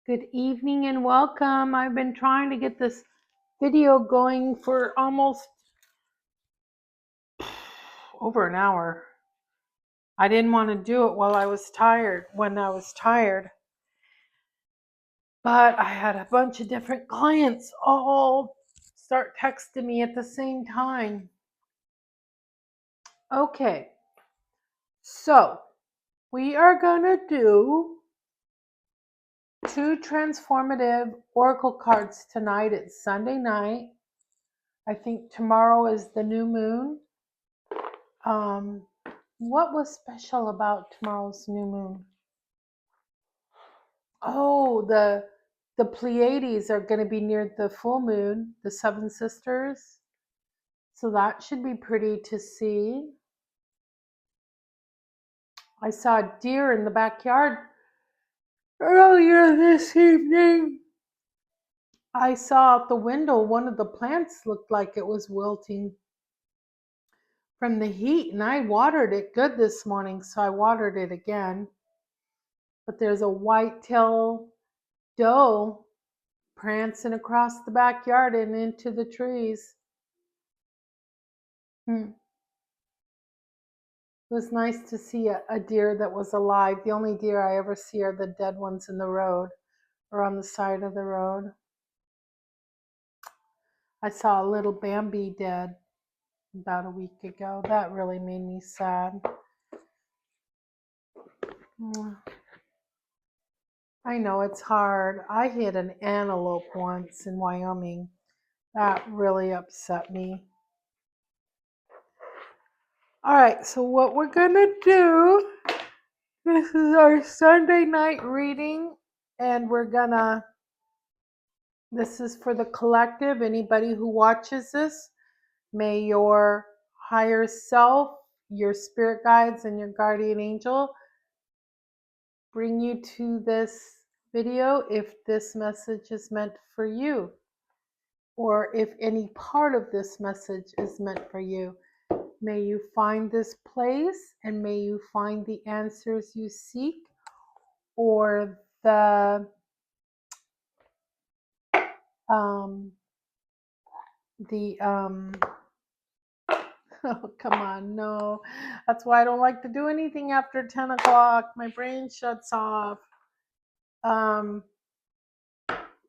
Good evening and welcome. I've been trying to get this video going for almost over an hour. I didn't want to do it when I was tired, but I had a bunch of different clients all start texting me at the same time. Okay, so we are going to do 2 transformative oracle cards tonight. It's Sunday night. I think tomorrow is the new moon. What was special about tomorrow's new moon? Oh, the Pleiades are going to be near the full moon, the Seven Sisters. So that should be pretty to see. I saw a deer in the backyard earlier this evening. I saw out the window one of the plants looked like it was wilting from the heat, and I watered it good this morning, so I watered it again. But there's a white-tailed doe prancing across the backyard and into the trees. It was nice to see a deer that was alive. The only deer I ever see are the dead ones in the road or on the side of the road. I saw a little Bambi dead about a week ago. That really made me sad. I know it's hard. I hit an antelope once in Wyoming. That really upset me. All right, so what we're going to do, this is our Sunday night reading, and this is for the collective. Anybody who watches this, may your higher self, your spirit guides, and your guardian angel bring you to this video if this message is meant for you, or if any part of this message is meant for you. May you find this place, and may you find the answers you seek, or the oh, come on, no. That's why I don't like to do anything after 10 o'clock. My brain shuts off.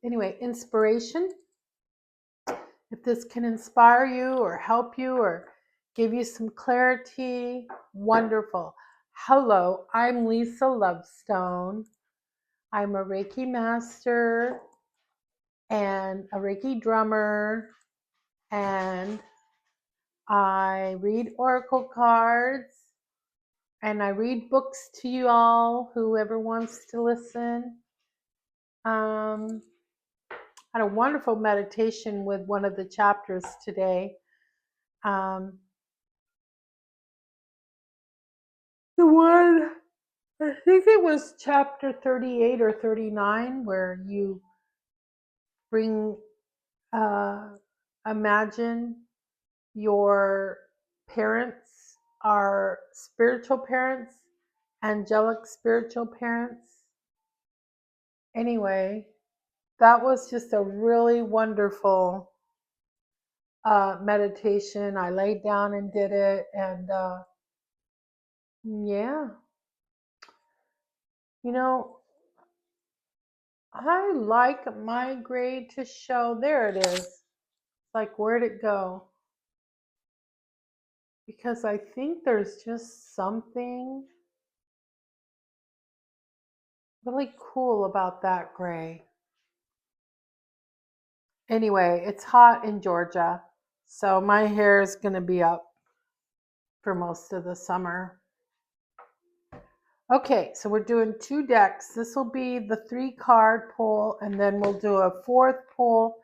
Anyway, inspiration. If this can inspire you or help you or give you some clarity, wonderful. Hello, I'm Lisa Lovestone. I'm a Reiki master and a Reiki drummer, and I read oracle cards, and I read books to you all, whoever wants to listen. I had a wonderful meditation with one of the chapters today. The one, I think it was chapter 38 or 39, where you imagine your parents are spiritual parents, angelic spiritual parents. Anyway, that was just a really wonderful meditation. I laid down and did it, and yeah. You know, I like my grade to show. There it is. It's like, where'd it go? Because I think there's just something really cool about that gray. Anyway, it's hot in Georgia, so my hair is going to be up for most of the summer. Okay, so we're doing 2 decks. This will be the 3-card pull, and then we'll do a 4th pull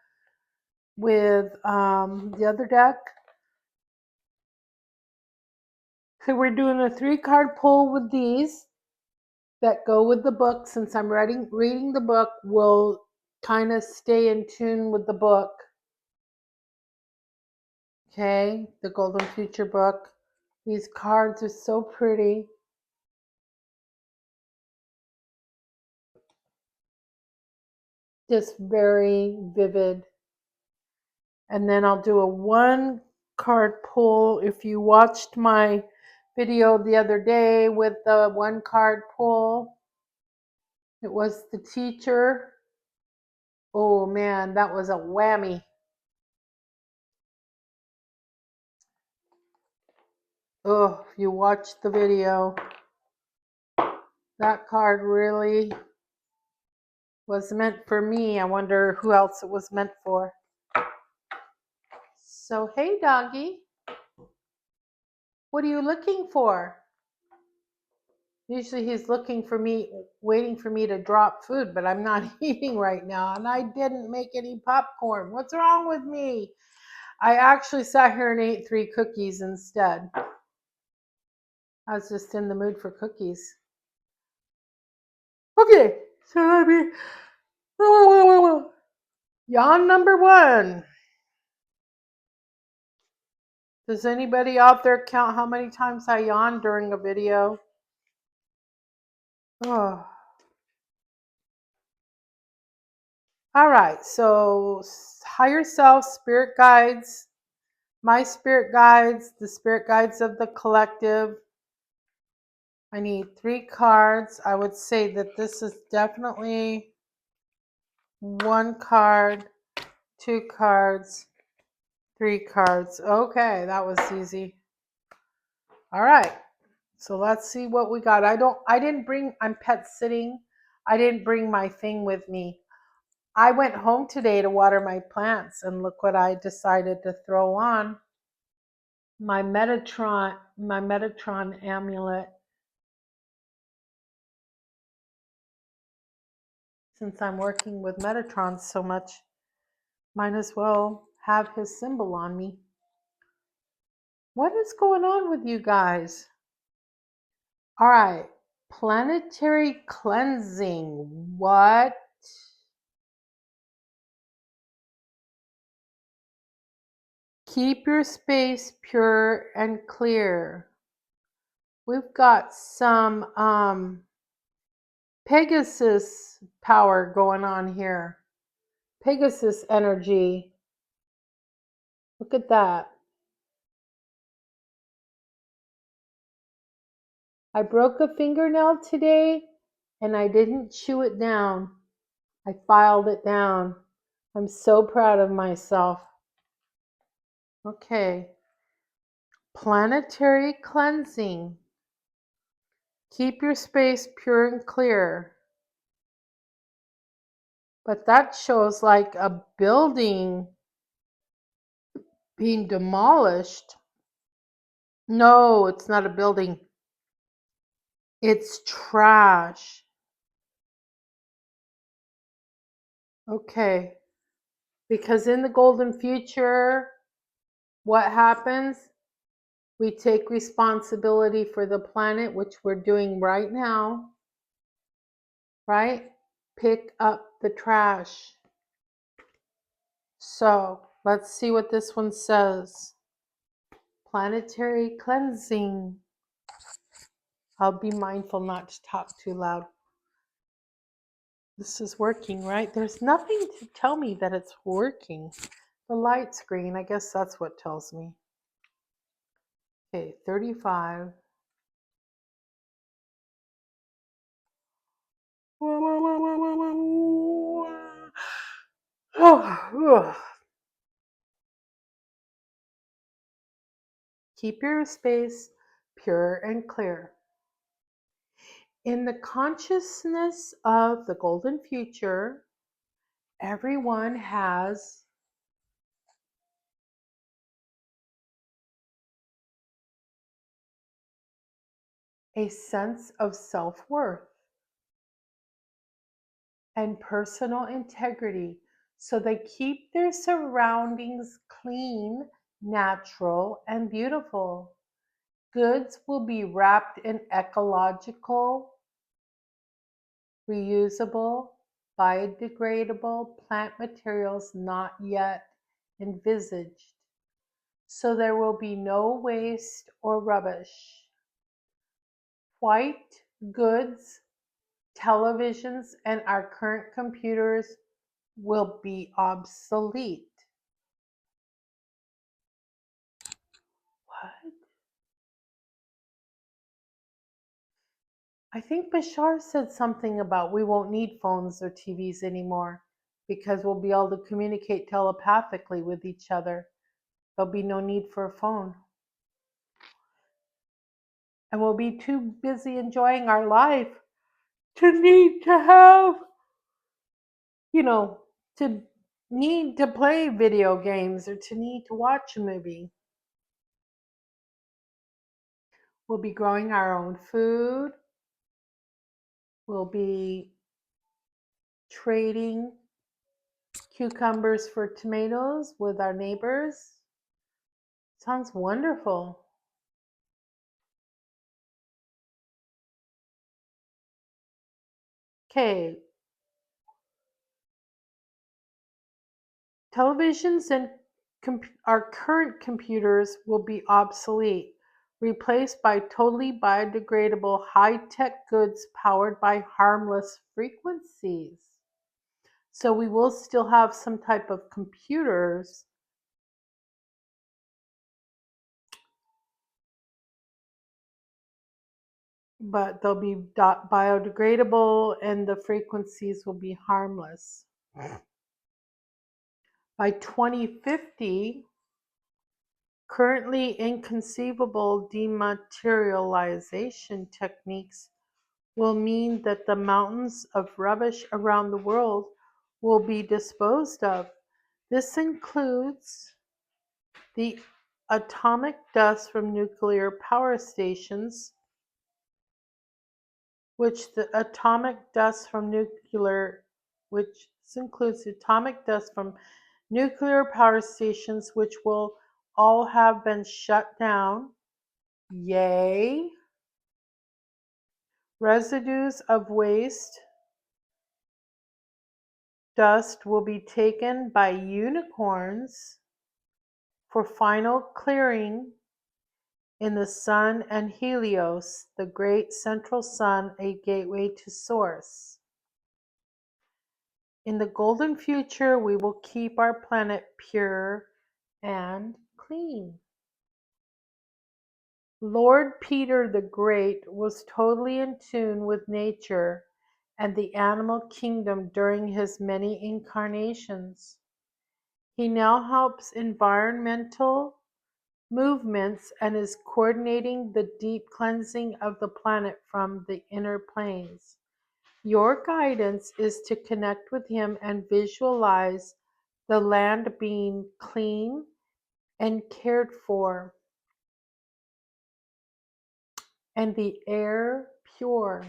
with the other deck. So we're doing a 3-card pull with these that go with the book. Since I'm reading the book, we'll kind of stay in tune with the book. Okay, the Golden Future book. These cards are so pretty. just very vivid. And then I'll do a 1 card pull. If you watched my video the other day with the 1 card pull, it was the teacher. Oh man, that was a whammy. Oh, if you watched the video, that card really was meant for me. I wonder who else it was meant for. So, hey doggy, what are you looking for? Usually he's looking for me, waiting for me to drop food, but I'm not eating right now, and I didn't make any popcorn. What's wrong with me? I actually sat here and ate 3 cookies instead. I was just in the mood for cookies. Okay, so let me... Yawn number 1. Does anybody out there count how many times I yawn during a video? Oh. All right, so higher self, spirit guides, my spirit guides, the spirit guides of the collective. I need 3 cards. I would say that this is definitely 1 card, 2 cards, 3 cards. Okay, that was easy. All right, so let's see what we got. I'm pet sitting. I didn't bring my thing with me. I went home today to water my plants, and look what I decided to throw on. My Metatron amulet. Since I'm working with Metatron so much, might as well have his symbol on me. What is going on with you guys? All right, planetary cleansing. What? Keep your space pure and clear. We've got some Pegasus power going on here. Pegasus energy. Look at that. I broke a fingernail today and I didn't chew it down. I filed it down. I'm so proud of myself. Okay. Planetary cleansing. Keep your space pure and clear. But that shows like a building being demolished. No, it's not a building. It's trash. Okay. Because in the golden future, what happens? We take responsibility for the planet, which we're doing right now, right? Pick up the trash. So let's see what this one says. Planetary cleansing. I'll be mindful not to talk too loud. This is working, right? There's nothing to tell me that it's working. The light screen, I guess that's what tells me. Okay, 35. Keep your space pure and clear. In the consciousness of the golden future, everyone has a sense of self-worth and personal integrity, so they keep their surroundings clean, natural, and beautiful. Goods will be wrapped in ecological, reusable, biodegradable plant materials not yet envisaged, so there will be no waste or rubbish. White goods, televisions, and our current computers will be obsolete. What? I think Bashar said something about we won't need phones or TVs anymore because we'll be able to communicate telepathically with each other. There'll be no need for a phone. And we'll be too busy enjoying our life to need to have, you know, to need to play video games or to need to watch a movie. We'll be growing our own food. We'll be trading cucumbers for tomatoes with our neighbors. Sounds wonderful. Okay, televisions and our current computers will be obsolete, replaced by totally biodegradable high-tech goods powered by harmless frequencies. So we will still have some type of computers, but they'll be biodegradable and the frequencies will be harmless. By 2050, currently inconceivable dematerialization techniques will mean that the mountains of rubbish around the world will be disposed of. This includes the atomic dust from nuclear power stations, which includes atomic dust from nuclear power stations, which will all have been shut down. Yay! Residues of waste dust will be taken by unicorns for final clearing in the Sun and Helios, the great central sun, a gateway to Source. In the golden future, we will keep our planet pure and clean. Lord Peter the Great was totally in tune with nature and the animal kingdom during his many incarnations. He now helps environmental movements and is coordinating the deep cleansing of the planet from the inner planes. Your guidance is to connect with him and visualize the land being clean and cared for, and the air pure.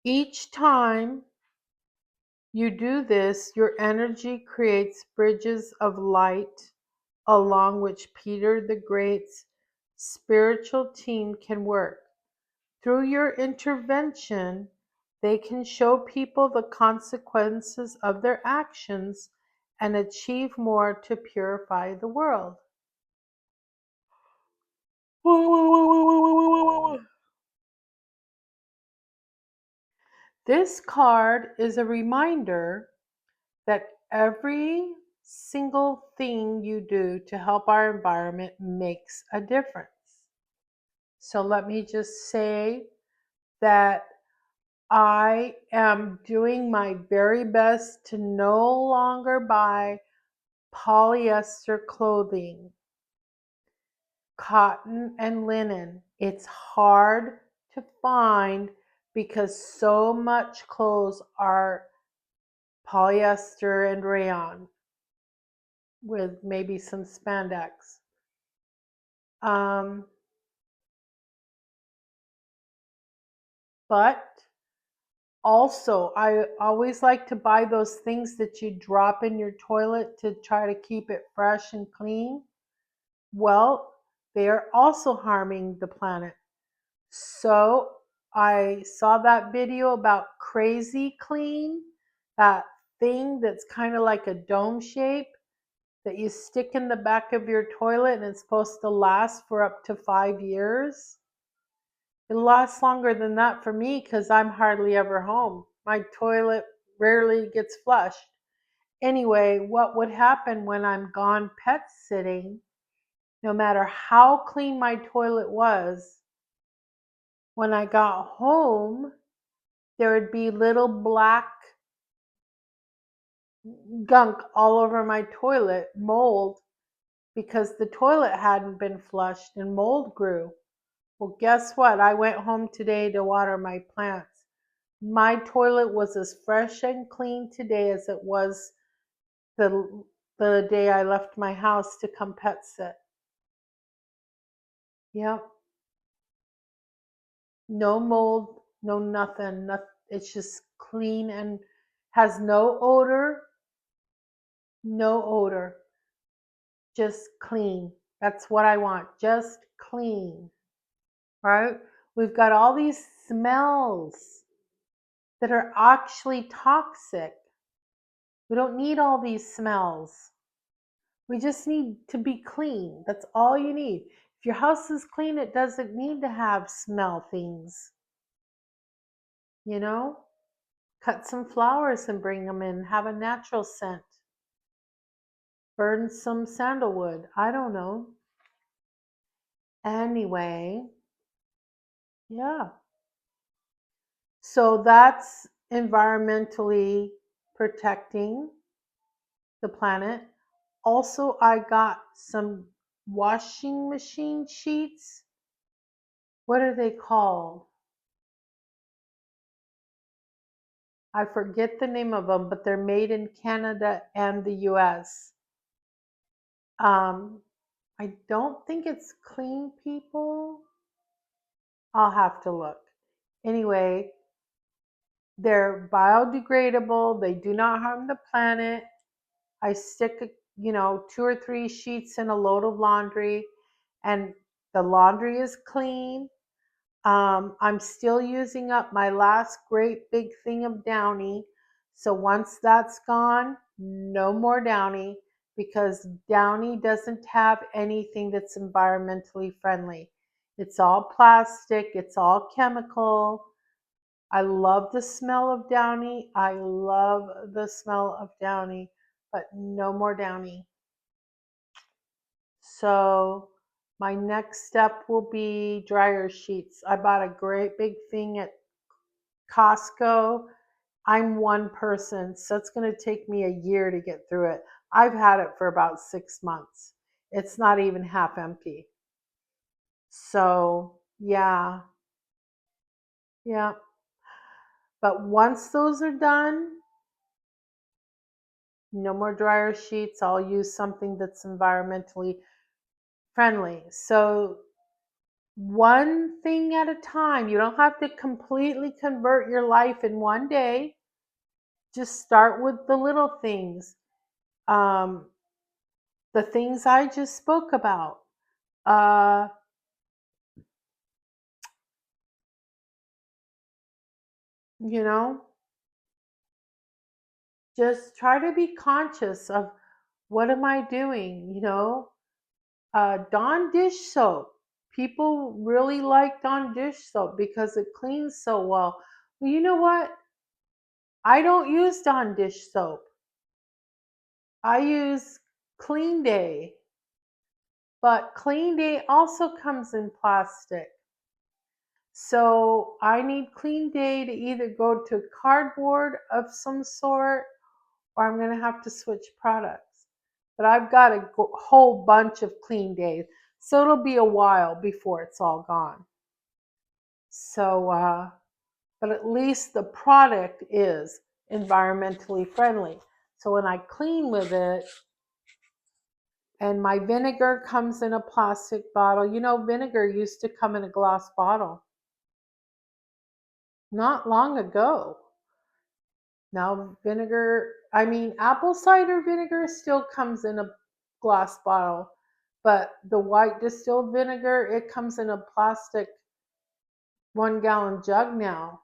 Each time you do this, your energy creates bridges of light along which Peter the Great's spiritual team can work. Through your intervention, they can show people the consequences of their actions and achieve more to purify the world. This card is a reminder that every single thing you do to help our environment makes a difference. So let me just say that I am doing my very best to no longer buy polyester clothing, cotton and linen. It's hard to find because so much clothes are polyester and rayon with maybe some spandex. But also, I always like to buy those things that you drop in your toilet to try to keep it fresh and clean. Well, they are also harming the planet. So I saw that video about Crazy Clean, that thing that's kind of like a dome shape that you stick in the back of your toilet and it's supposed to last for up to 5 years. It lasts longer than that for me because I'm hardly ever home. My toilet rarely gets flushed. Anyway, what would happen when I'm gone pet sitting, no matter how clean my toilet was, when I got home, there would be little black gunk all over my toilet, mold, because the toilet hadn't been flushed and mold grew. Well, guess what? I went home today to water my plants. My toilet was as fresh and clean today as it was the day I left my house to come pet sit. Yep. No mold, no nothing. It's just clean and has no odor. No odor. Just clean. That's what I want. Just clean. Right? We've got all these smells that are actually toxic. We don't need all these smells. We just need to be clean. That's all you need. If your house is clean, it doesn't need to have smell things. You know? Cut some flowers and bring them in. Have a natural scent. Burn some sandalwood. I don't know. Anyway, yeah. So that's environmentally protecting the planet. Also, I got some washing machine sheets. What are they called? I forget the name of them, but they're made in Canada and the US. I don't think it's Clean People. I'll have to look. Anyway, they're biodegradable. They do not harm the planet. I stick, 2 or 3 sheets in a load of laundry, and the laundry is clean. I'm still using up my last great big thing of Downy. So once that's gone, no more Downy, because Downy doesn't have anything that's environmentally friendly. It's all plastic, it's all chemical. I love the smell of Downy. I love the smell of Downy, but no more Downy. So my next step will be dryer sheets. I bought a great big thing at Costco. I'm one person, so it's going to take me a year to get through it. I've had it for about 6 months. It's not even half empty. So, yeah. Yeah. But once those are done, no more dryer sheets. I'll use something that's environmentally friendly. So, one thing at a time. You don't have to completely convert your life in one day. Just start with the little things. The things I just spoke about. Uh, you know, just try to be conscious of what am I doing, Dawn dish soap. People really like Dawn dish soap because it cleans so well. Well, you know what? I don't use Dawn dish soap. I use Clean Day. But Clean Day also comes in plastic. So I need Clean Day to either go to cardboard of some sort, or I'm going to have to switch products. But I've got a whole bunch of Clean Days. So it'll be a while before it's all gone. So, but at least the product is environmentally friendly. So when I clean with it, and my vinegar comes in a plastic bottle. Vinegar used to come in a glass bottle not long ago. Now apple cider vinegar still comes in a glass bottle, but the white distilled vinegar, it comes in a plastic 1-gallon jug now.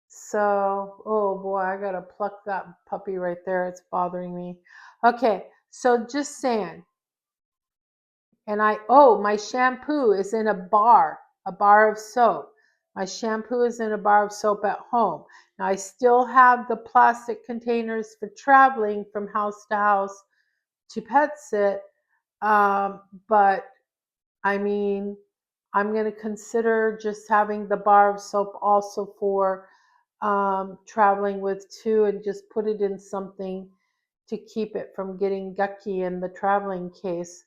So, oh boy, I gotta pluck that puppy right there. It's bothering me. Okay, so just saying. And my shampoo is in a bar of soap. My shampoo is in a bar of soap at home. Now, I still have the plastic containers for traveling from house to house to pet sit, but I mean, I'm going to consider just having the bar of soap also for traveling with too, and just put it in something to keep it from getting gucky in the traveling case.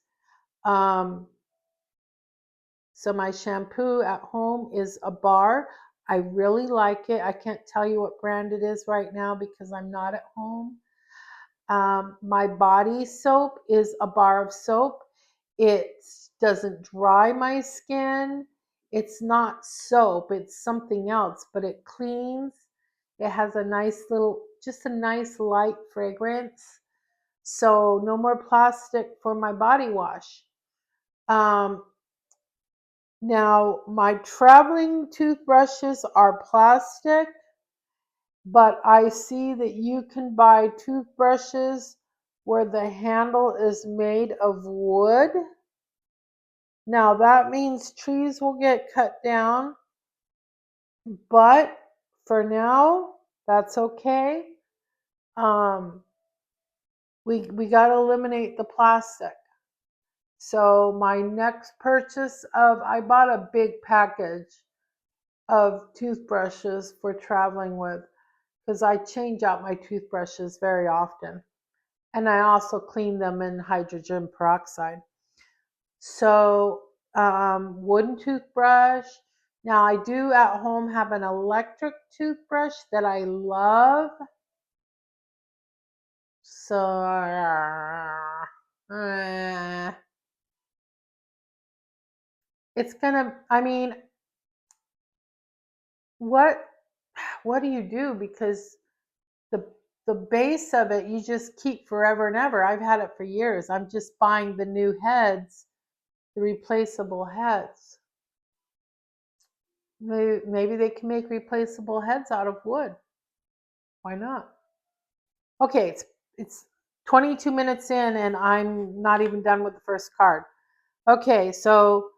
So my shampoo at home is a bar. I really like it. I can't tell you what brand it is right now because I'm not at home. My body soap is a bar of soap. It doesn't dry my skin. It's not soap, it's something else, but it cleans. It has a nice little, just a nice light fragrance. So no more plastic for my body wash. Now, my traveling toothbrushes are plastic, but I see that you can buy toothbrushes where the handle is made of wood. Now, that means trees will get cut down, but for now, that's okay. We got to eliminate the plastic. So my next purchase I bought a big package of toothbrushes for traveling with because I change out my toothbrushes very often. And I also clean them in hydrogen peroxide. So wooden toothbrush. Now I do at home have an electric toothbrush that I love. So it's gonna, I mean, what do you do? Because the the base of it you just keep forever and ever. I've had it for years. I'm just buying the new heads, the replaceable heads. Maybe they can make replaceable heads out of wood. Why not? Okay, it's 22 minutes in and I'm not even done with the first card. Okay, so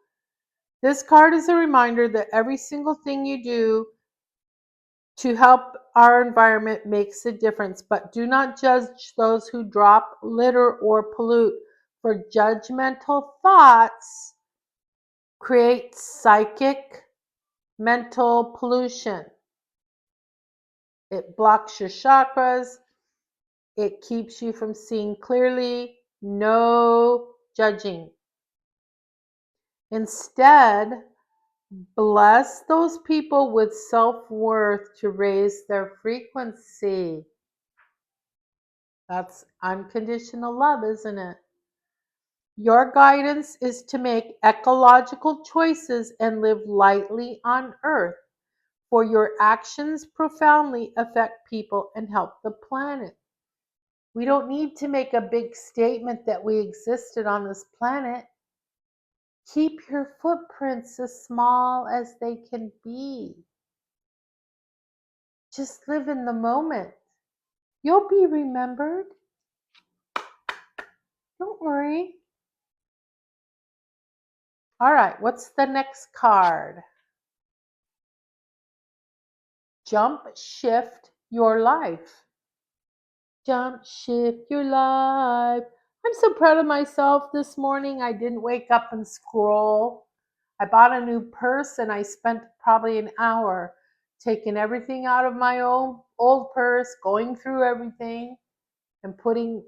this card is a reminder that every single thing you do to help our environment makes a difference, but do not judge those who drop, litter, or pollute, for judgmental thoughts create psychic mental pollution. It blocks your chakras. It keeps you from seeing clearly. No judging. Instead, bless those people with self-worth to raise their frequency. That's unconditional love, isn't it? Your guidance is to make ecological choices and live lightly on earth, for your actions profoundly affect people and help the planet. We don't need to make a big statement that we existed on this planet. Keep your footprints as small as they can be. Just live in the moment. You'll be remembered. Don't worry. All right, what's the next card? Jump shift your life. Jump shift your life. I'm so proud of myself this morning. I didn't wake up and scroll. I bought a new purse and I spent probably an hour taking everything out of my old purse, going through everything, and putting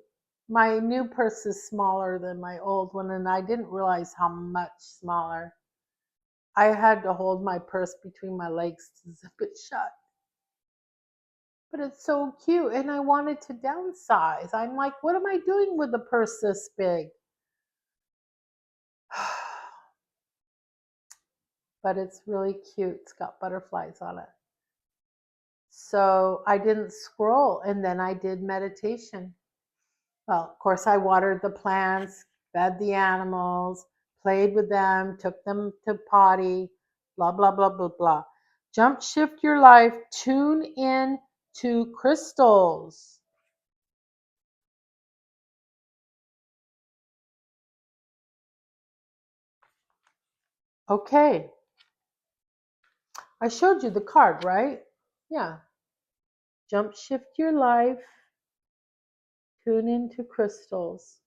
my new purse is smaller than my old one, and I didn't realize how much smaller. I had to hold my purse between my legs to zip it shut. But it's so cute, and I wanted to downsize. I'm like, what am I doing with a purse this big? But it's really cute. It's got butterflies on it. So I didn't scroll, and then I did meditation. Well, of course, I watered the plants, fed the animals, played with them, took them to potty, blah, blah, blah, blah, blah. Jump shift your life. Tune in to crystals. Okay. I showed you the card, right? Yeah. Jump shift your life, tune into crystals.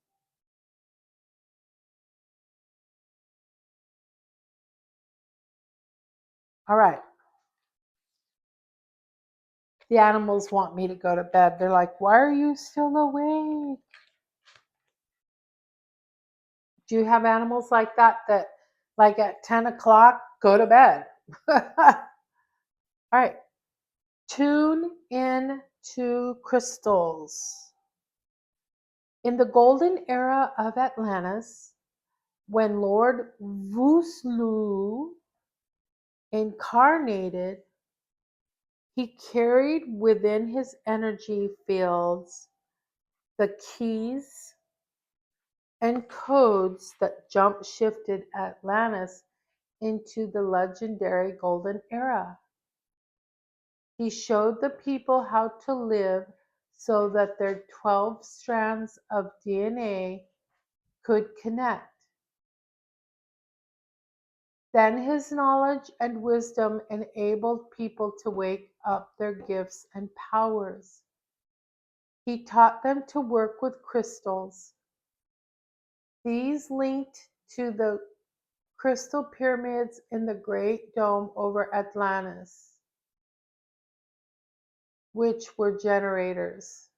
All right. The animals want me to go to bed. They're like, why are you still awake? Do you have animals like that like at 10 o'clock, go to bed? All right. Tune in to crystals. In the golden era of Atlantis, when Lord Vuslu incarnated, he carried within his energy fields the keys and codes that jump shifted Atlantis into the legendary golden era. He showed the people how to live so that their 12 strands of DNA could connect. Then his knowledge and wisdom enabled people to wake up their gifts and powers. He taught them to work with crystals. These linked to the crystal pyramids in the Great Dome over Atlantis, which were generators.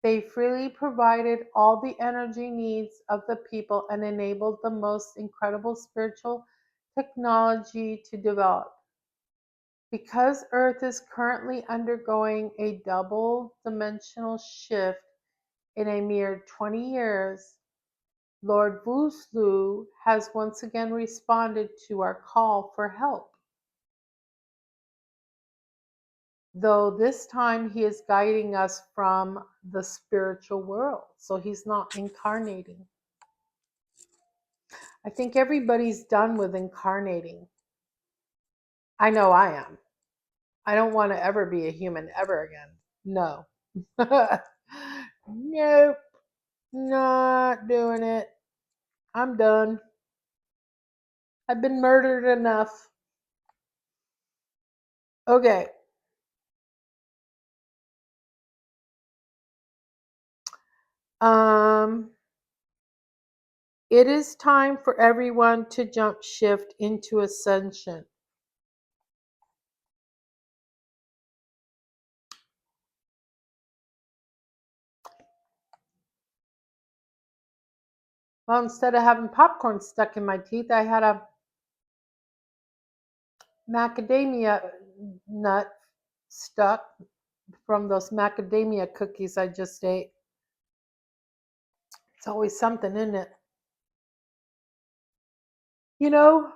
They freely provided all the energy needs of the people and enabled the most incredible spiritual technology to develop. Because Earth is currently undergoing a double dimensional shift in a mere 20 years, Lord Vuslu has once again responded to our call for help. Though this time he is guiding us from the spiritual world, so he's not incarnating. I think everybody's done with incarnating. I know I am. I don't want to ever be a human ever again. No. Nope. Not doing it. I'm done. I've been murdered enough. Okay. Um, it is time for everyone to jump shift into ascension. Well, instead of having popcorn stuck in my teeth, I had a macadamia nut stuck from those macadamia cookies I just ate. It's always something in it. You know,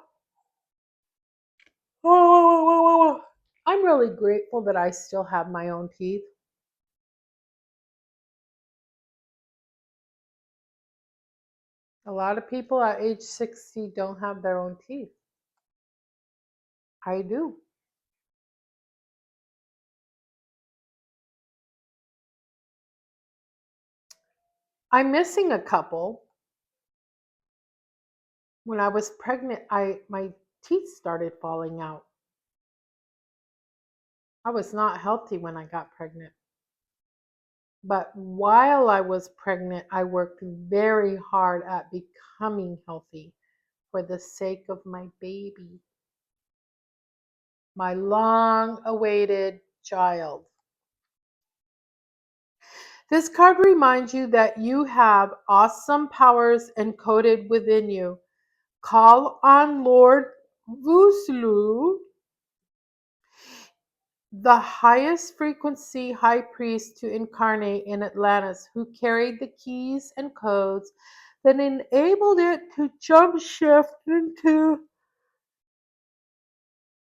I'm really grateful that I still have my own teeth. A lot of people at age 60 don't have their own teeth. I do. I'm missing a couple. When I was pregnant, my teeth started falling out. I was not healthy when I got pregnant. But while I was pregnant, I worked very hard at becoming healthy for the sake of my baby, my long awaited child. This card reminds you that you have awesome powers encoded within you. Call on Lord Vuslu, the highest frequency high priest, to incarnate in Atlantis, who carried the keys and codes that enabled it to jump shift into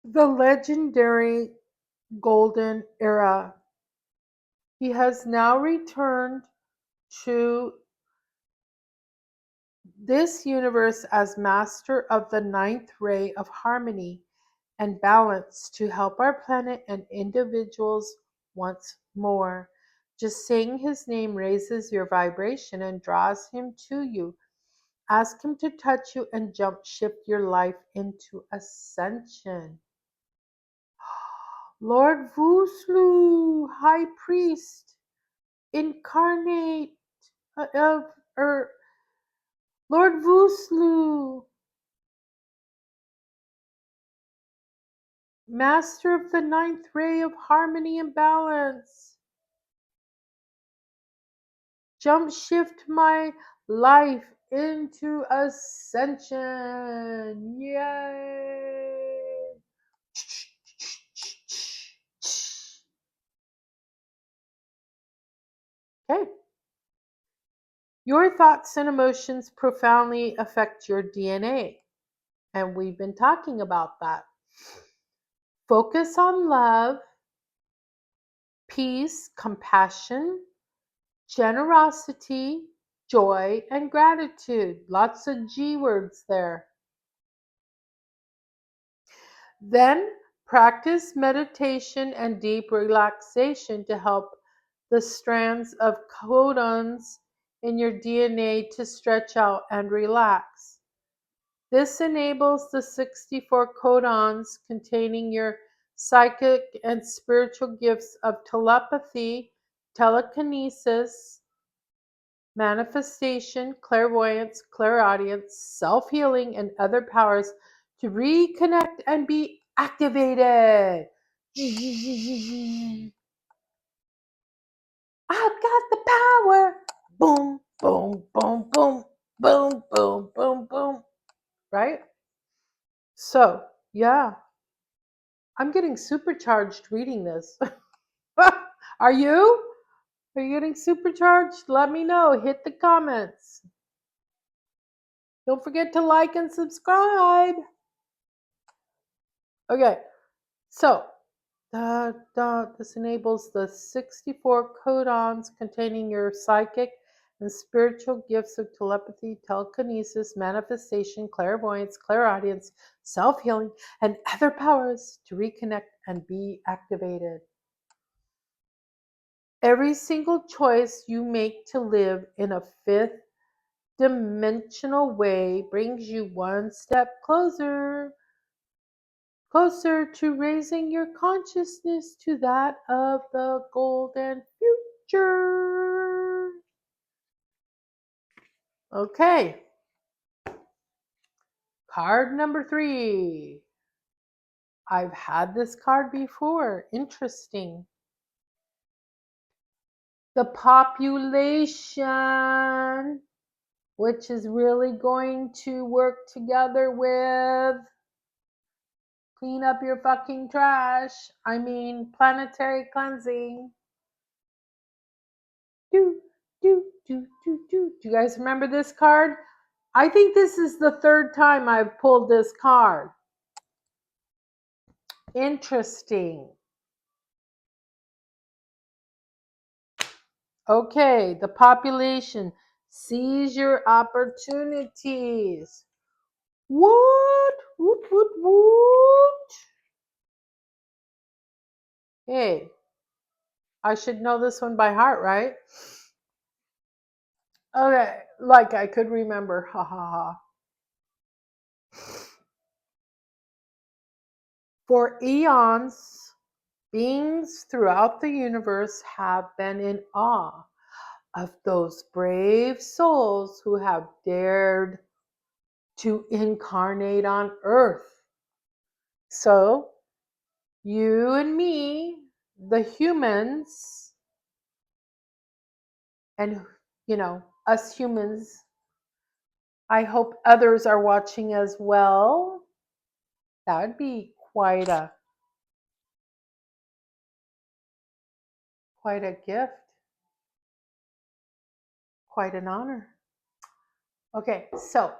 the legendary golden era. He has now returned to this universe as master of the ninth ray of harmony and balance to help our planet and individuals once more. Just saying his name raises your vibration and draws him to you. Ask him to touch you and jump shift your life into ascension. Lord Vuslu, High Priest, incarnate of Lord Vuslu, Master of the ninth ray of harmony and balance, jump shift my life into ascension. Yay! Okay. Your thoughts and emotions profoundly affect your DNA. And we've been talking about that. Focus on love, peace, compassion, generosity, joy, and gratitude. Lots of G words there. Then practice meditation and deep relaxation to help the strands of codons in your DNA to stretch out and relax. This enables the 64 codons containing your psychic and spiritual gifts of telepathy, telekinesis, manifestation, clairvoyance, clairaudience, self-healing, and other powers to reconnect and be activated. I've got the power. Boom, boom, boom, boom, boom, boom, boom, boom. Right? So, yeah, I'm getting supercharged reading this. Are you? Are you getting supercharged? Let me know. Hit the comments. Don't forget to like and subscribe. Okay, so this enables the 64 codons containing your psychic and spiritual gifts of telepathy, telekinesis, manifestation, clairvoyance, clairaudience, self-healing, and other powers to reconnect and be activated. Every single choice you make to live in a fifth dimensional way brings you one step closer to raising your consciousness to that of the golden future. Okay, card number 3. I've had this card before. Interesting. The population, which is really going to work together with clean up your fucking trash. I mean, planetary cleansing. Do, do, do, do, do. Do you guys remember this card? I think this is the 3rd time I've pulled this card. Interesting. Okay, the population. Seize your opportunities. What? Woot, woot, woot. Hey, I should know this one by heart, right? Okay, like I could remember. Ha ha ha. For eons, beings throughout the universe have been in awe of those brave souls who have dared to incarnate on Earth. So, you and me, the humans, and us humans, I hope others are watching as well. That would be quite a gift, quite an honor. Okay, so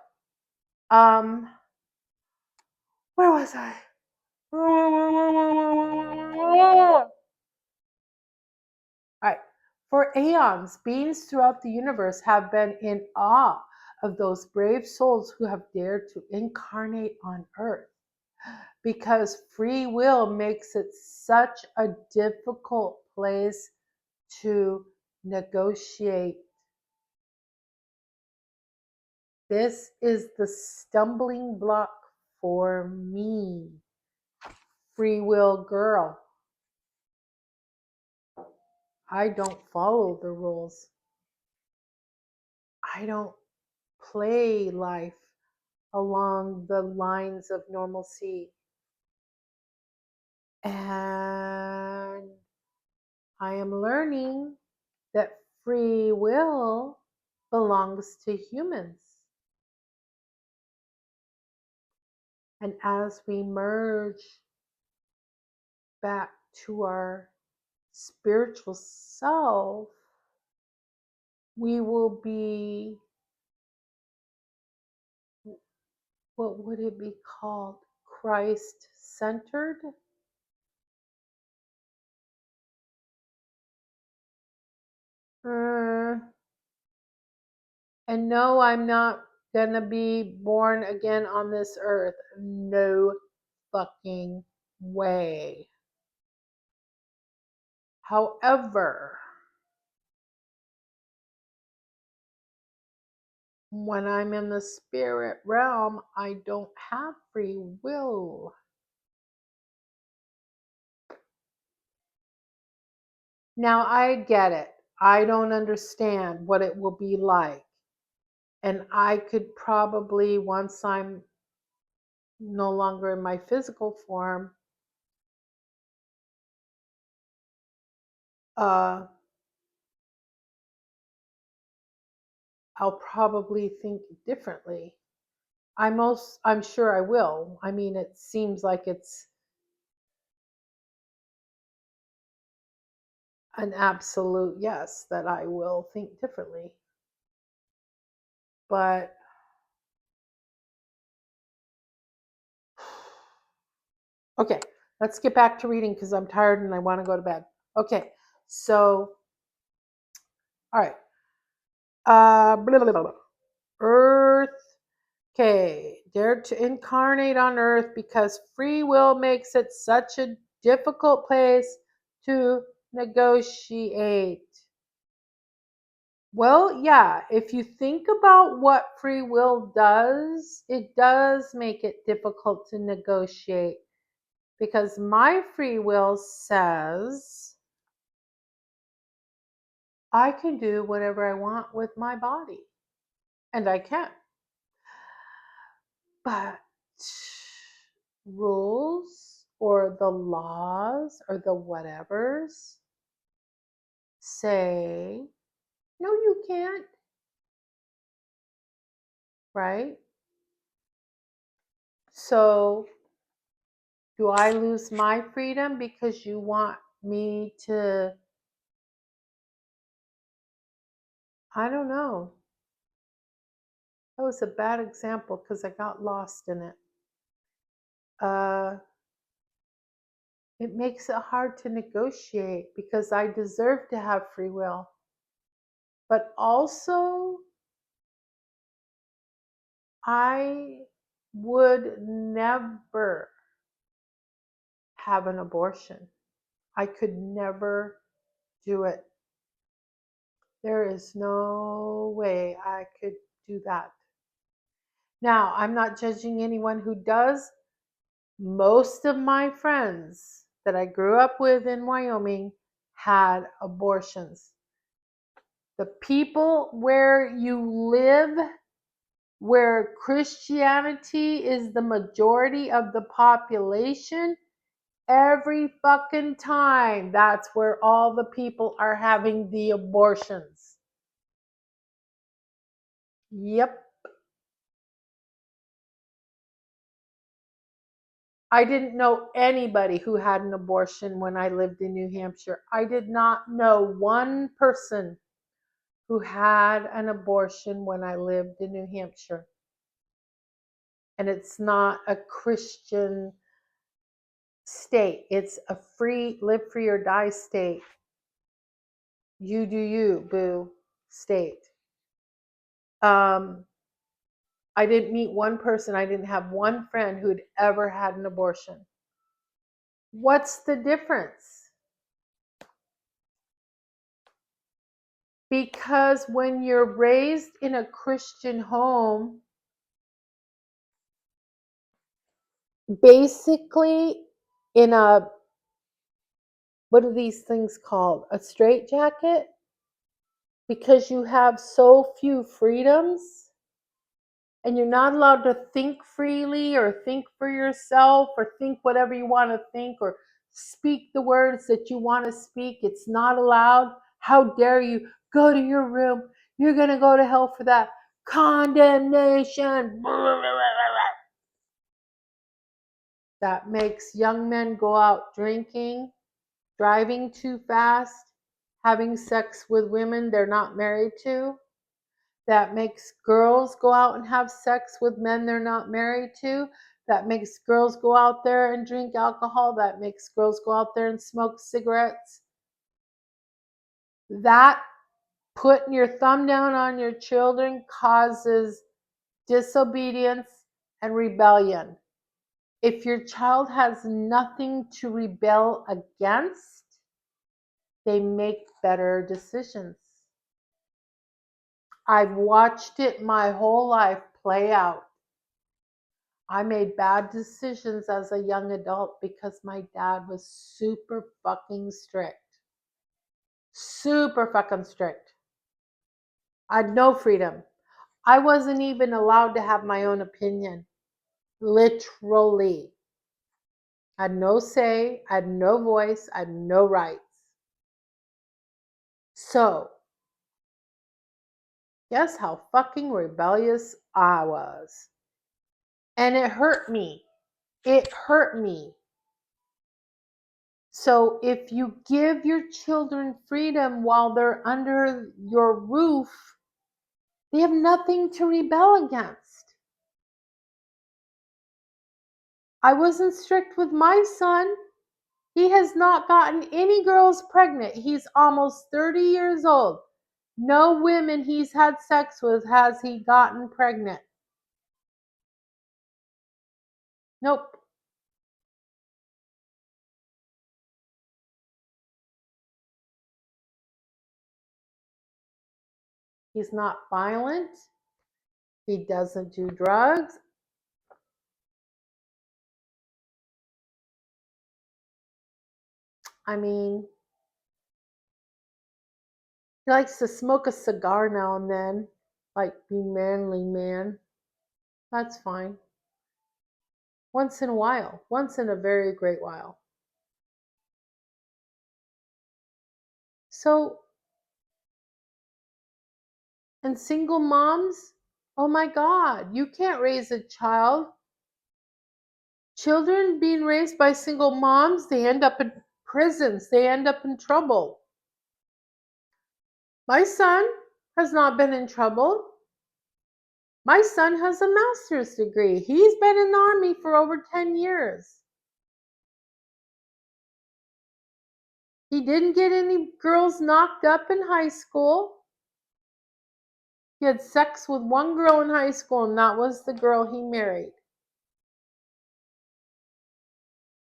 where was I? All right. For aeons, beings throughout the universe have been in awe of those brave souls who have dared to incarnate on Earth, because free will makes it such a difficult place to negotiate. This is the stumbling block for me, free will girl. I don't follow the rules. I don't play life along the lines of normalcy. And I am learning that free will belongs to humans. And as we merge back to our spiritual self, we will be, what would it be called? Christ centered? And no, I'm not gonna be born again on this earth. No fucking way. However, when I'm in the spirit realm, I don't have free will. Now I get it. I don't understand what it will be like. And I could probably, once I'm no longer in my physical form, I'll probably think differently. I'm sure I will. I mean, it seems like it's an absolute yes that I will think differently. But okay, let's get back to reading because I'm tired and I want to go to bed. Okay, so all right. Blah, blah, blah, blah. Earth. Okay, dare to incarnate on earth because free will makes it such a difficult place to negotiate. Well, yeah, if you think about what free will does, it does make it difficult to negotiate because my free will says I can do whatever I want with my body, and I can. But rules or the laws or the whatevers say, no, you can't, right? So, do I lose my freedom because you want me to? I don't know. That was a bad example because I got lost in it. It makes it hard to negotiate because I deserve to have free will. But also, I would never have an abortion. I could never do it. There is no way I could do that. Now, I'm not judging anyone who does. Most of my friends that I grew up with in Wyoming had abortions. The people where you live, where Christianity is the majority of the population, every fucking time, that's where all the people are having the abortions. Yep. I didn't know anybody who had an abortion when I lived in New Hampshire. I did not know one person who had an abortion when I lived in New Hampshire. And it's not a Christian state. It's a free, live free or die state. You do you, boo, state. I didn't meet one person, I didn't have one friend who'd ever had an abortion. What's the difference? Because when you're raised in a Christian home, basically in a what are these things called? A straitjacket? Because you have so few freedoms and you're not allowed to think freely or think for yourself or think whatever you want to think or speak the words that you want to speak. It's not allowed. How dare you go to your room? You're going to go to hell for that. Condemnation. That makes young men go out drinking, driving too fast, having sex with women they're not married to. That makes girls go out and have sex with men they're not married to. That makes girls go out there and drink alcohol. That makes girls go out there and smoke cigarettes. That putting your thumb down on your children causes disobedience and rebellion. If your child has nothing to rebel against, they make better decisions. I've watched it my whole life play out. I made bad decisions as a young adult because my dad was super fucking strict. Super fucking strict. I had no freedom. I wasn't even allowed to have my own opinion. Literally. I had no say, I had no voice, I had no rights. So, guess how fucking rebellious I was. And it hurt me. It hurt me. So if you give your children freedom while they're under your roof, they have nothing to rebel against. I wasn't strict with my son. He has not gotten any girls pregnant. He's almost 30 years old. No women he's had sex with has he gotten pregnant. Nope. He's not violent. He doesn't do drugs. I mean, he likes to smoke a cigar now and then, like be manly man. That's fine. Once in a while. Once in a very great while. So, and single moms, oh my God, you can't raise a child. Children being raised by single moms, they end up in prisons. They end up in trouble. My son has not been in trouble. My son has a master's degree. He's been in the army for over 10 years. He didn't get any girls knocked up in high school. He had sex with one girl in high school, and that was the girl he married.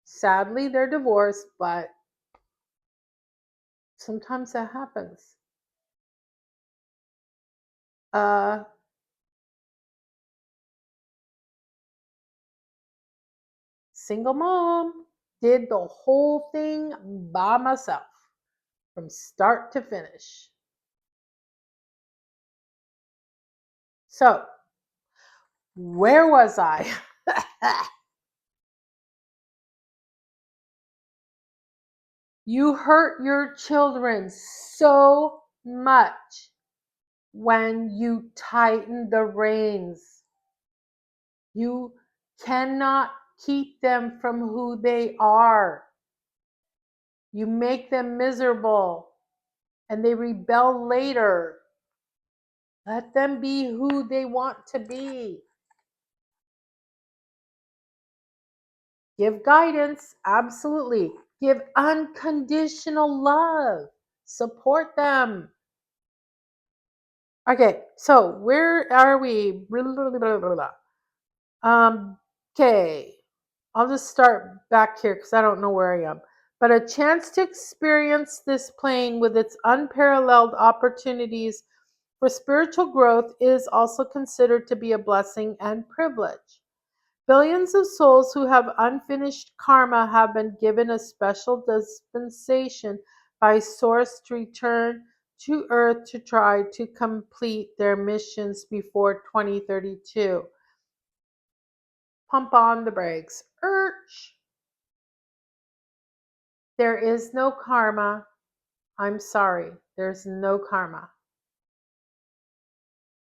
Sadly, they're divorced, but sometimes that happens. Single mom, did the whole thing by myself from start to finish. So, where was I? You hurt your children so much when you tighten the reins. You cannot keep them from who they are. You make them miserable and they rebel later. Let them be who they want to be. Give guidance, absolutely. Give unconditional love. Support them. Okay, so where are we? Okay, I'll just start back here because I don't know where I am. But a chance to experience this plane with its unparalleled opportunities for spiritual growth is also considered to be a blessing and privilege. Billions of souls who have unfinished karma have been given a special dispensation by Source to return to Earth to try to complete their missions before 2032. Pump on the brakes. There is no karma. I'm sorry. There's no karma.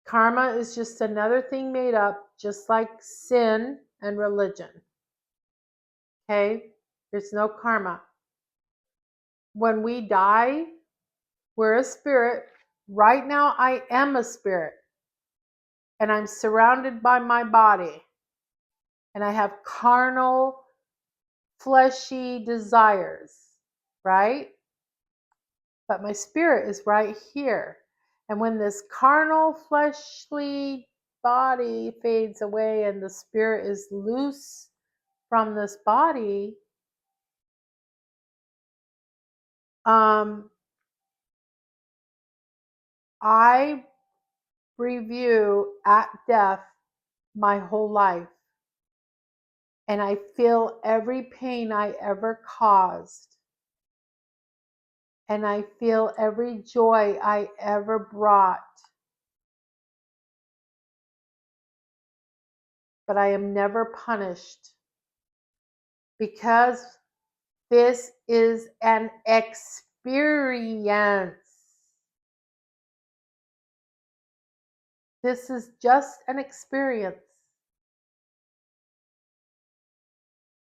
Karma is just another thing made up, just like sin and religion. Okay? There's no karma. When we die, we're a spirit. Right now, I am a spirit. And I'm surrounded by my body. And I have carnal, fleshy desires. Right? But my spirit is right here. And when this carnal, fleshly body fades away and the spirit is loose from this body, I review at death my whole life. And I feel every pain I ever caused. And I feel every joy I ever brought. But I am never punished. Because this is an experience. This is just an experience.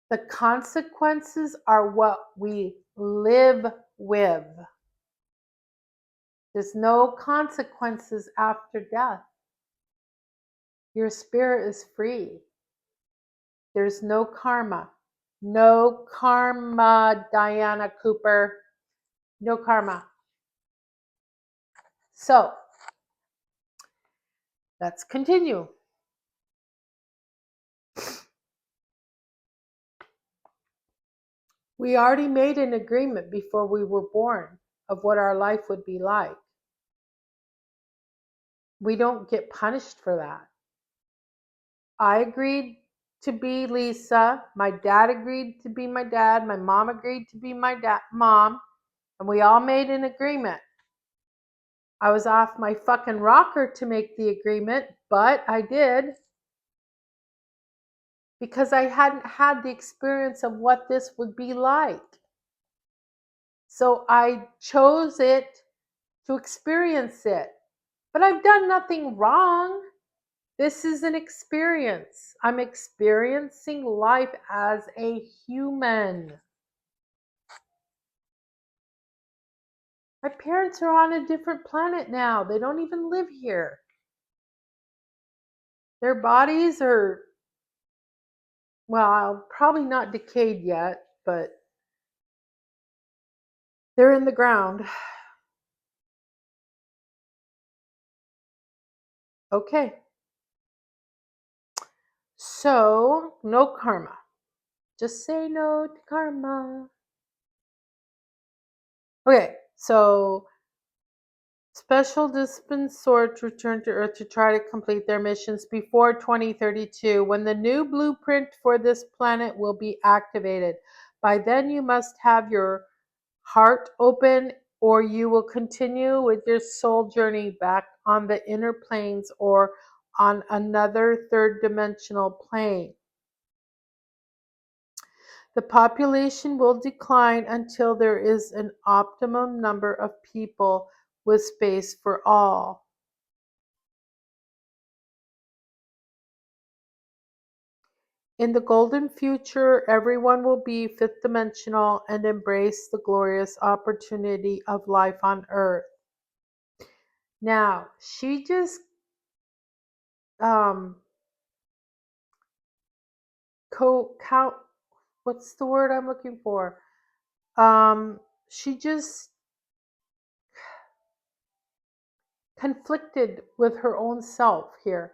The consequences are what we live with. There's no consequences after death. Your spirit is free. There's no karma. No karma, Diana Cooper. No karma. So, let's continue. We already made an agreement before we were born of what our life would be like. We don't get punished for that. I agreed to be Lisa. My dad agreed to be my dad. My mom agreed to be my mom. And we all made an agreement. I was off my fucking rocker to make the agreement, but I did. Because I hadn't had the experience of what this would be like. So I chose it to experience it. But I've done nothing wrong. This is an experience. I'm experiencing life as a human. My parents are on a different planet now. They don't even live here. Their bodies are, well, probably not decayed yet, but they're in the ground. Okay. So, no karma. Just say no to karma. Okay, so special dispensors return to Earth to try to complete their missions before 2032, when the new blueprint for this planet will be activated. By then, you must have your heart open, or you will continue with your soul journey back on the inner planes or on another third dimensional plane. The population will decline until there is an optimum number of people with space for all. In the golden future, everyone will be fifth dimensional and embrace the glorious opportunity of life on Earth. Now, she just what's the word I'm looking for? She just conflicted with her own self here.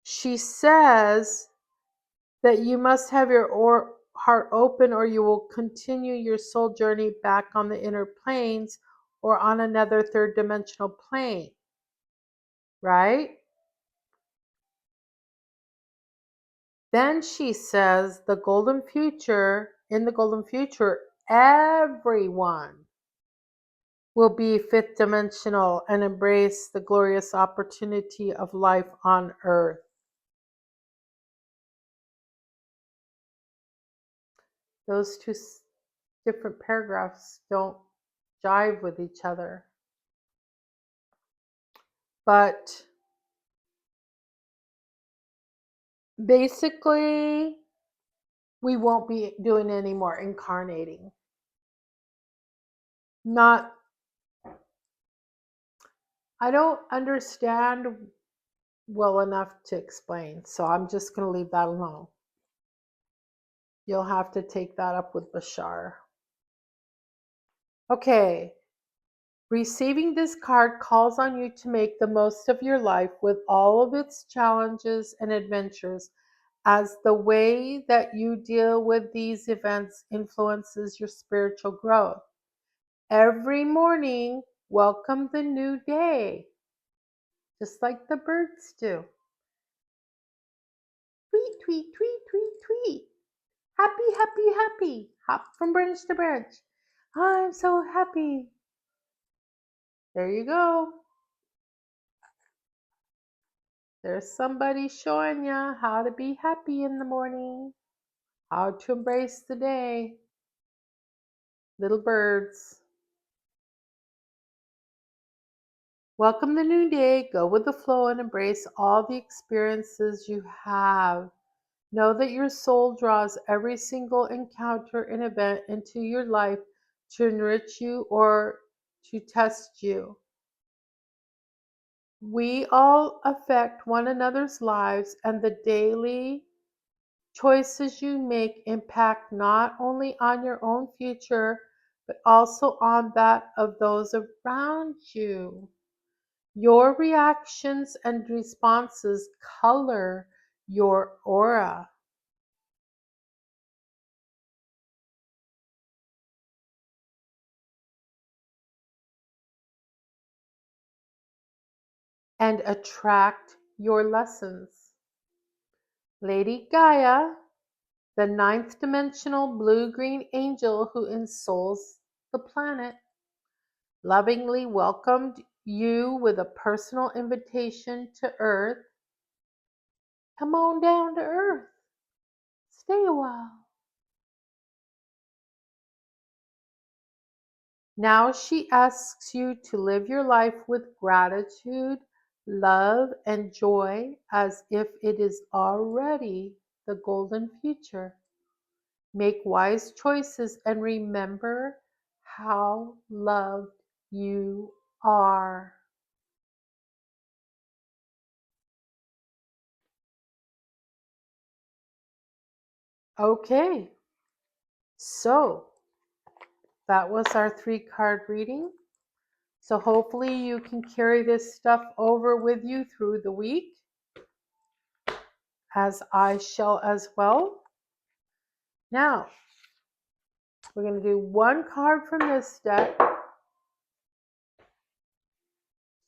She says that you must have your heart open, or you will continue your soul journey back on the inner planes or on another third dimensional plane. Right? Then she says in the golden future, everyone will be fifth dimensional and embrace the glorious opportunity of life on earth. Those two different paragraphs don't jive with each other. But basically, we won't be doing any more incarnating. I don't understand well enough to explain, so I'm just going to leave that alone. You'll have to take that up with Bashar. Okay. Receiving this card calls on you to make the most of your life with all of its challenges and adventures, as the way that you deal with these events influences your spiritual growth. Every morning, welcome the new day, just like the birds do. Tweet, tweet, tweet, tweet, tweet. Happy, happy, happy. Hop from branch to branch. I'm so happy. There you go. There's somebody showing you how to be happy in the morning, how to embrace the day. Little birds. Welcome the new day. Go with the flow and embrace all the experiences you have. Know that your soul draws every single encounter and event into your life to enrich you or to test you. We all affect one another's lives, and the daily choices you make impact not only on your own future, but also on that of those around you. Your reactions and responses color your aura. And attract your lessons. Lady Gaia, the ninth dimensional blue-green angel who ensouls the planet, lovingly welcomed you with a personal invitation to Earth. Come on down to Earth. Stay a while. Now she asks you to live your life with gratitude, love, and joy as if it is already the golden future. Make wise choices and remember how loved you are. Okay, so that was our 3-card reading. So hopefully you can carry this stuff over with you through the week, as I shall as well. Now, we're going to do 1 card from this deck,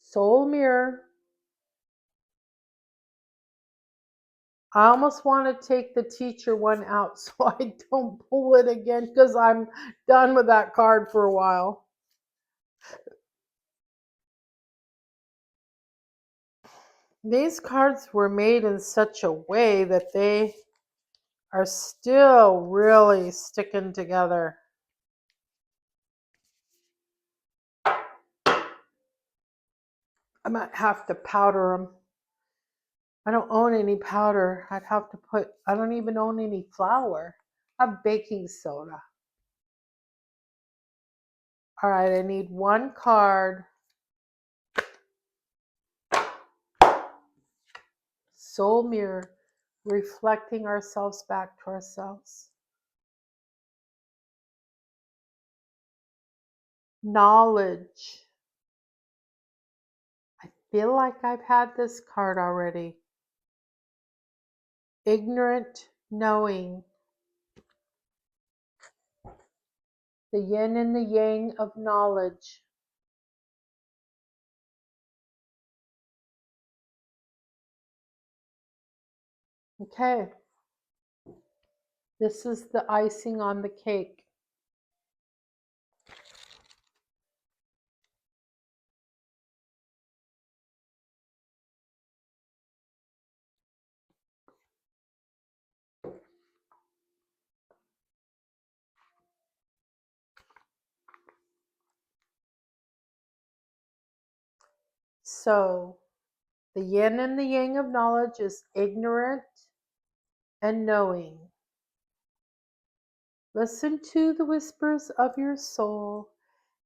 Soul Mirror. I almost want to take the teacher one out so I don't pull it again, because I'm done with that card for a while. These cards were made in such a way that they are still really sticking together. I might have to powder them. I don't own any powder. I don't even own any flour. I have baking soda. All right, I need 1 card. Soul mirror, reflecting ourselves back to ourselves. Knowledge. I feel like I've had this card already. Ignorant knowing. The yin and the yang of knowledge. Okay. This is the icing on the cake. So, the yin and the yang of knowledge is ignorant and knowing. Listen to the whispers of your soul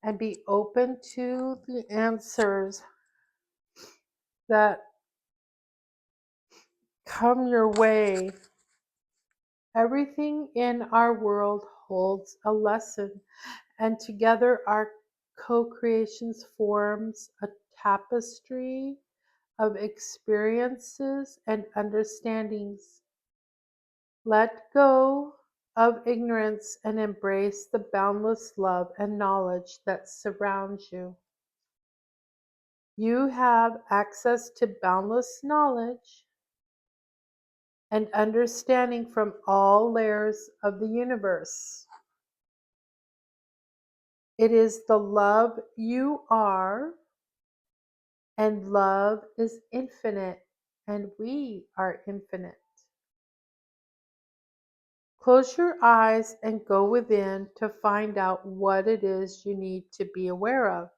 and be open to the answers that come your way. Everything in our world holds a lesson, and together our co-creations forms a tapestry of experiences and understandings. Let go of ignorance and embrace the boundless love and knowledge that surrounds you. You have access to boundless knowledge and understanding from all layers of the universe. It is the love you are, and love is infinite, and we are infinite. Close your eyes and go within to find out what it is you need to be aware of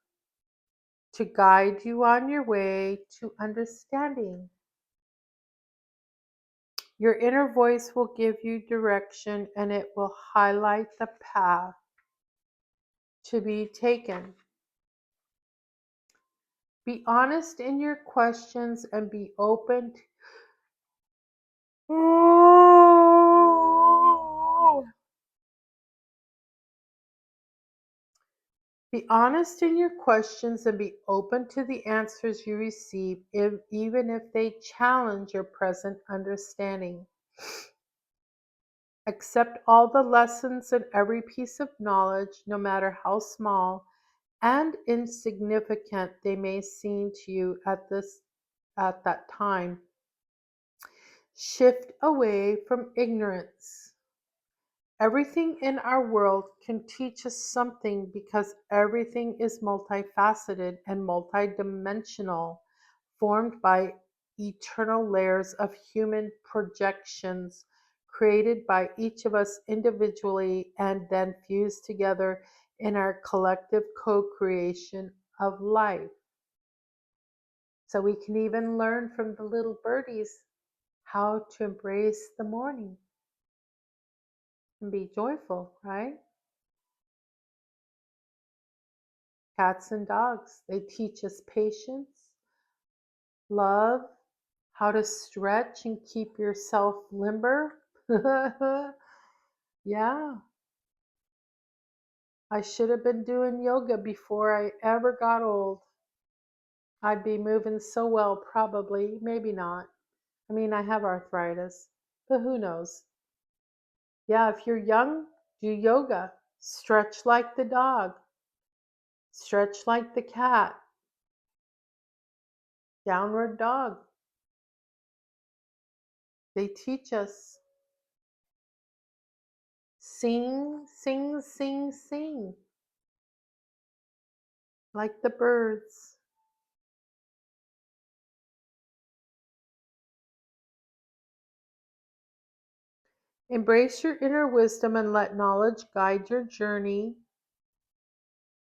to guide you on your way to understanding. Your inner voice will give you direction and it will highlight the path to be taken. Be honest in your questions and be open Be honest in your questions and be open to the answers you receive, even if they challenge your present understanding. Accept all the lessons and every piece of knowledge, no matter how small and insignificant they may seem to you at that time. Shift away from ignorance. Everything in our world can teach us something because everything is multifaceted and multidimensional, formed by eternal layers of human projections created by each of us individually and then fused together in our collective co-creation of life. So we can even learn from the little birdies how to embrace the morning and be joyful, right? Cats and dogs, they teach us patience, love, how to stretch and keep yourself limber. Yeah, I should have been doing yoga before I ever got old. I'd be moving so well, probably, maybe not. I mean, I have arthritis, but who knows? Yeah, if you're young, do yoga. Stretch like the dog, stretch like the cat, downward dog. They teach us. Sing, sing, sing, sing, like the birds. Embrace your inner wisdom and let knowledge guide your journey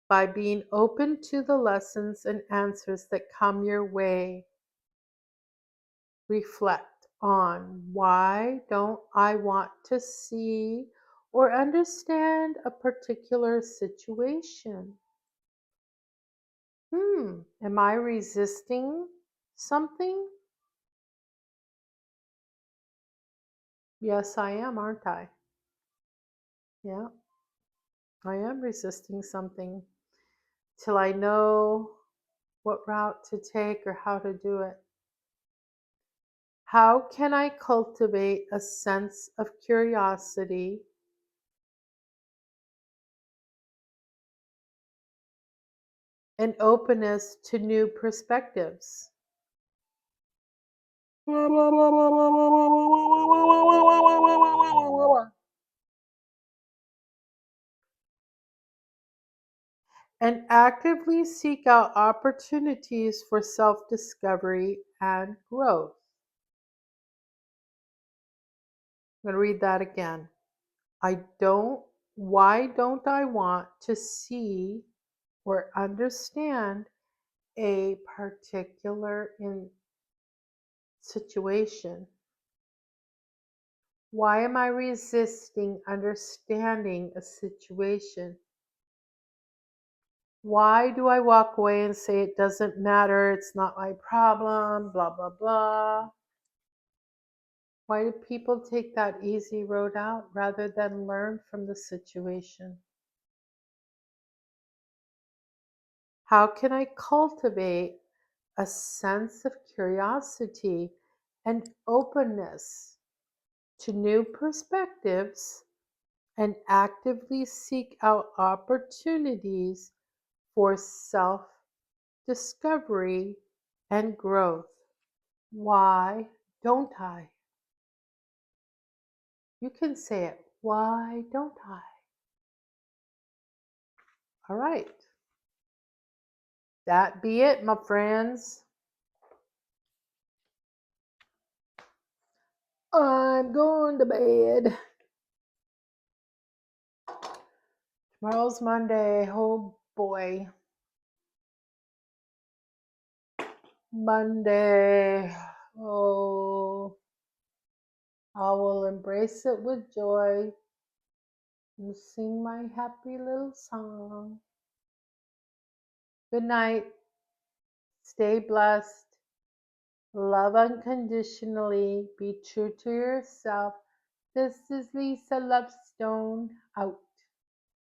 by being open to the lessons and answers that come your way. Reflect on why don't I want to see or understand a particular situation? Am I resisting something? Yes, I am, aren't I? Yeah, I am resisting something till I know what route to take or how to do it. How can I cultivate a sense of curiosity and openness to new perspectives? and actively seek out opportunities for self discovery and growth. I'm going to read that again. Why don't I want to see or understand a particular situation? Why am I resisting understanding a situation? Why do I walk away and say it doesn't matter, it's not my problem, blah, blah, blah? Why do people take that easy road out rather than learn from the situation? How can I cultivate a sense of curiosity and openness to new perspectives and actively seek out opportunities for self discovery and growth? Why don't I? You can say it. Why don't I? All right. That be it, my friends. I'm going to bed. Tomorrow's Monday. Oh boy. Monday. Oh, I will embrace it with joy and sing my happy little song. Good night. Stay blessed. Love unconditionally. Be true to yourself. This is Lisa Lovestone out.